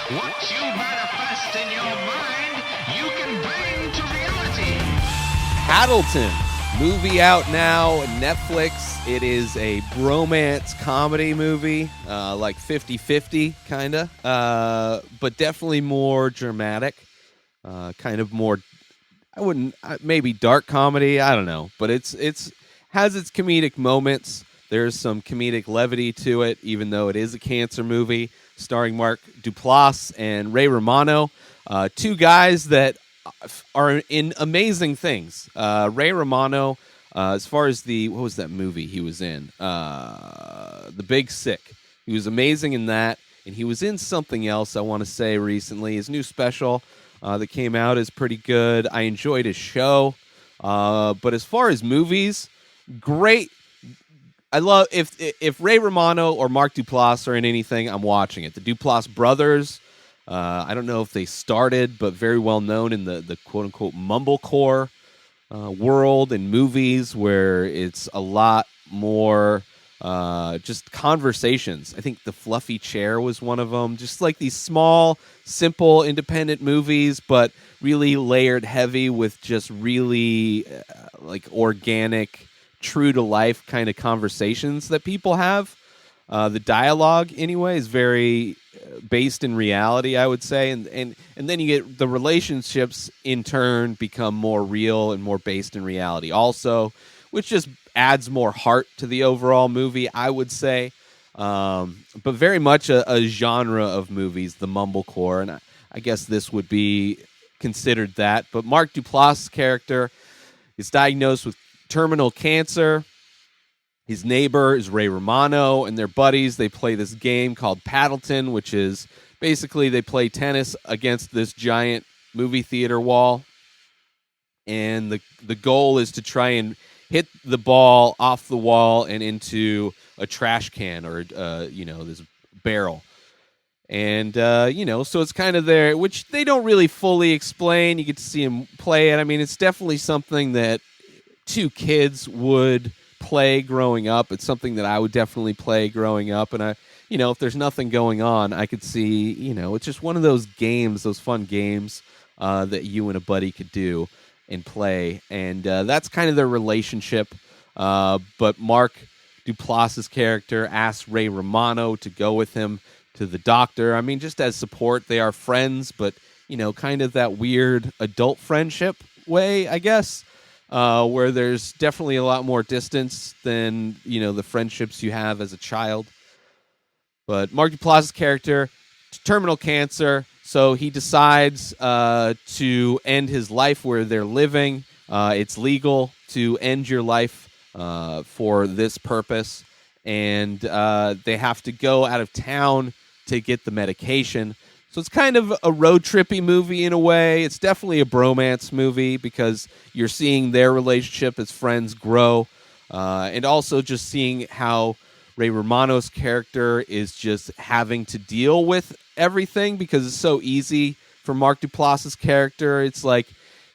What you manifest in your mind, you can bring to reality. Paddleton, movie out now, Netflix. It is a bromance comedy movie, like 50-50, kind of, but definitely more dramatic, kind of more, I wouldn't, maybe dark comedy, I don't know, but it's has its comedic moments. There's some comedic levity to it, even though it is a cancer movie, starring Mark Duplass and Ray Romano, two guys that are in amazing things. Ray Romano, as far as what was that movie he was in? The Big Sick. He was amazing in that, and he was in something else, I want to say, recently. His new special that came out is pretty good. I enjoyed his show. But as far as movies, great. I love if Ray Romano or Mark Duplass are in anything, I'm watching it. The Duplass brothers, I don't know if they started, but very well known in the quote unquote mumblecore world and movies, where it's a lot more just conversations. I think The Fluffy Chair was one of them. Just like these small, simple, independent movies, but really layered heavy with just really like organic, true to life kind of conversations that people have. The dialogue, anyway, is very based in reality, I would say, and then you get the relationships in turn become more real and more based in reality, also, which just adds more heart to the overall movie, I would say. But very much a genre of movies, the mumblecore, and I guess this would be considered that. But Mark Duplass' character is diagnosed with terminal cancer. His neighbor is Ray Romano, and their buddies, they play this game called Paddleton, which is basically they play tennis against this giant movie theater wall. And the goal is to try and hit the ball off the wall and into a trash can or, this barrel. And, so it's kind of there, which they don't really fully explain. You get to see him play it. I mean, it's definitely something that two kids would play growing up. It's something that I would definitely play growing up. And if there's nothing going on, I could see, it's just one of those games, those fun games that you and a buddy could do and play. And that's kind of their relationship. But Mark Duplass's character asks Ray Romano to go with him to the doctor. I mean, just as support, they are friends, but, kind of that weird adult friendship way, I guess. Where there's definitely a lot more distance than, the friendships you have as a child. But Mark Duplass's character, terminal cancer, so he decides to end his life where they're living. It's legal to end your life for this purpose, and they have to go out of town to get the medication. So it's kind of a road trippy movie in a way. It's definitely a bromance movie because you're seeing their relationship as friends grow, and also just seeing how Ray Romano's character is just having to deal with everything because it's so easy for Mark Duplass's character. It's like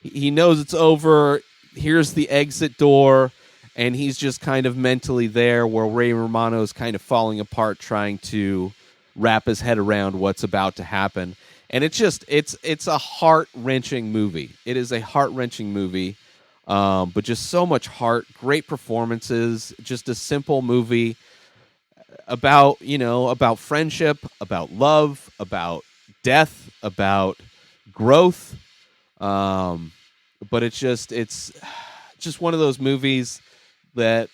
he knows it's over. Here's the exit door, and he's just kind of mentally there, where Ray Romano's kind of falling apart trying to wrap his head around what's about to happen. And it's a heart-wrenching movie. It is a heart-wrenching movie, but just so much heart, great performances, just a simple movie about friendship, about love, about death, about growth. But it's just one of those movies that,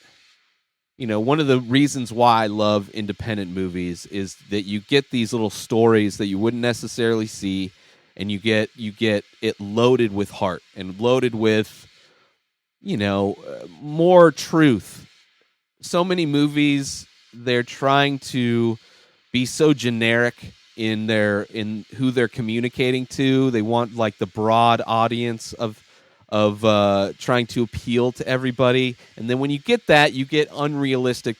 one of the reasons why I love independent movies is that you get these little stories that you wouldn't necessarily see, and you get it loaded with heart and loaded with, more truth. So many movies, they're trying to be so generic in who they're communicating to. They want like the broad audience of trying to appeal to everybody, and then when you get that, you get unrealistic,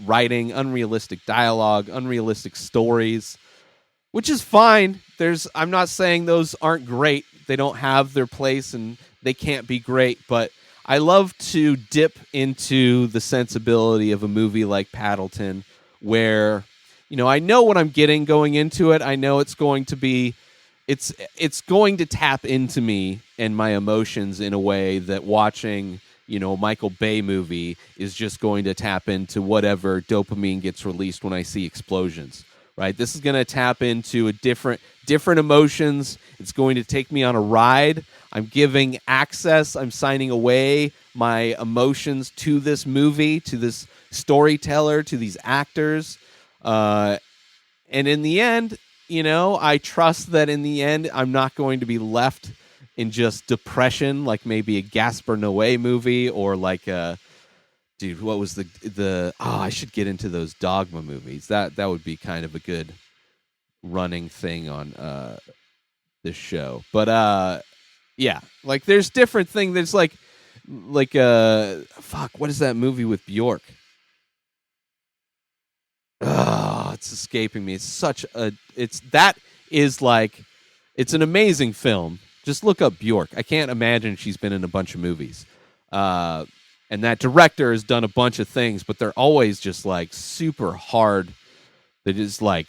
writing, unrealistic dialogue, unrealistic stories, which is fine. I'm not saying those aren't great. They don't have their place, and they can't be great. But I love to dip into the sensibility of a movie like Paddleton, where I know what I'm getting going into it. I know it's going to be, it's going to tap into me and my emotions in a way that watching, a Michael Bay movie is just going to tap into whatever dopamine gets released when I see explosions. Right? This is going to tap into a different emotions. It's going to take me on a ride. I'm giving access. I'm signing away my emotions to this movie, to this storyteller, to these actors. And in the end, I trust that in the end, I'm not going to be left in just depression, like maybe a Gaspar Noé movie or like a, dude, what was I should get into those Dogma movies. That would be kind of a good running thing on this show. But yeah, like there's different things. There's like fuck, what is that movie with Bjork? Oh, it's escaping me. It's an amazing film. Just look up Bjork. I can't imagine she's been in a bunch of movies. And that director has done a bunch of things, but they're always just like super hard. They're just like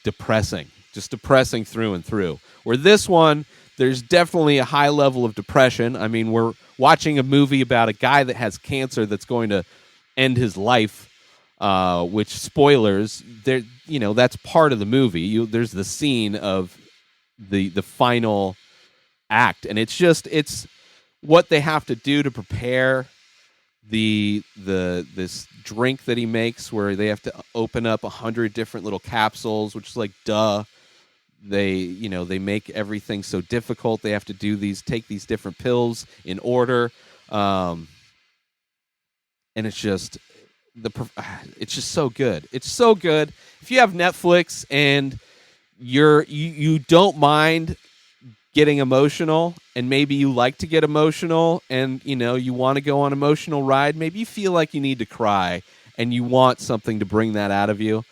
depressing, just depressing through and through. Where this one, there's definitely a high level of depression. I mean, we're watching a movie about a guy that has cancer that's going to end his life. Which, spoilers, there, that's part of the movie. There's the scene of the final act, and it's what they have to do to prepare this drink that he makes, where they have to open up 100 different little capsules, which is like, duh. They make everything so difficult. They have to take these different pills in order, and it's just so good. It's so good. If you have Netflix and you don't mind getting emotional, and maybe you like to get emotional, and you want to go on an emotional ride, maybe you feel like you need to cry and you want something to bring that out of you.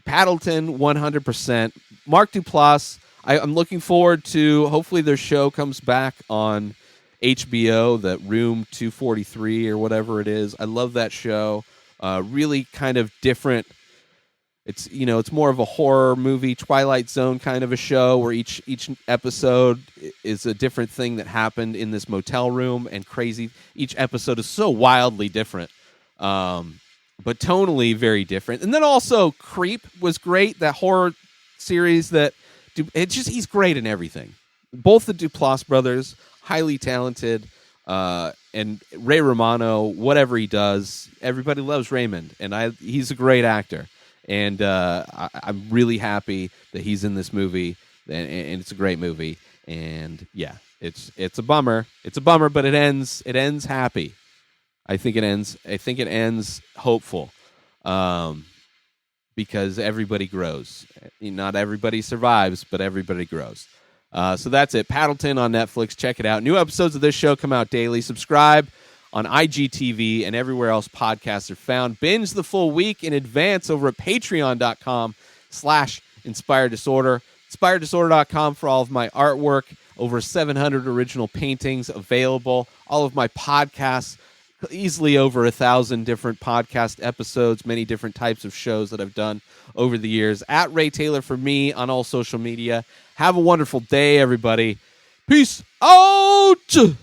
Paddleton, 100%. Mark Duplass, I'm looking forward to, hopefully their show comes back on HBO, that Room 243 or whatever it is. I love that show. Really kind of different. It's more of a horror movie, Twilight Zone kind of a show, where each episode is a different thing that happened in this motel room, and crazy. Each episode is so wildly different, but tonally very different. And then also Creep was great, that horror series he's great in everything. Both the Duplass brothers, highly talented, and Ray Romano, whatever he does, everybody loves Raymond, and he's a great actor. And I'm really happy that he's in this movie, and it's a great movie. And yeah, it's a bummer. It's a bummer, but it ends happy. I think it ends hopeful, because everybody grows. Not everybody survives, but everybody grows. So that's it. Paddleton on Netflix. Check it out. New episodes of this show come out daily. Subscribe on IGTV and everywhere else podcasts are found. Binge the full week in advance over at patreon.com/inspireddisorder. Inspireddisorder.com for all of my artwork. Over 700 original paintings available. All of my podcasts. Easily over 1,000 different podcast episodes. Many different types of shows that I've done over the years. At Ray Taylor for me on all social media. Have a wonderful day, everybody. Peace out!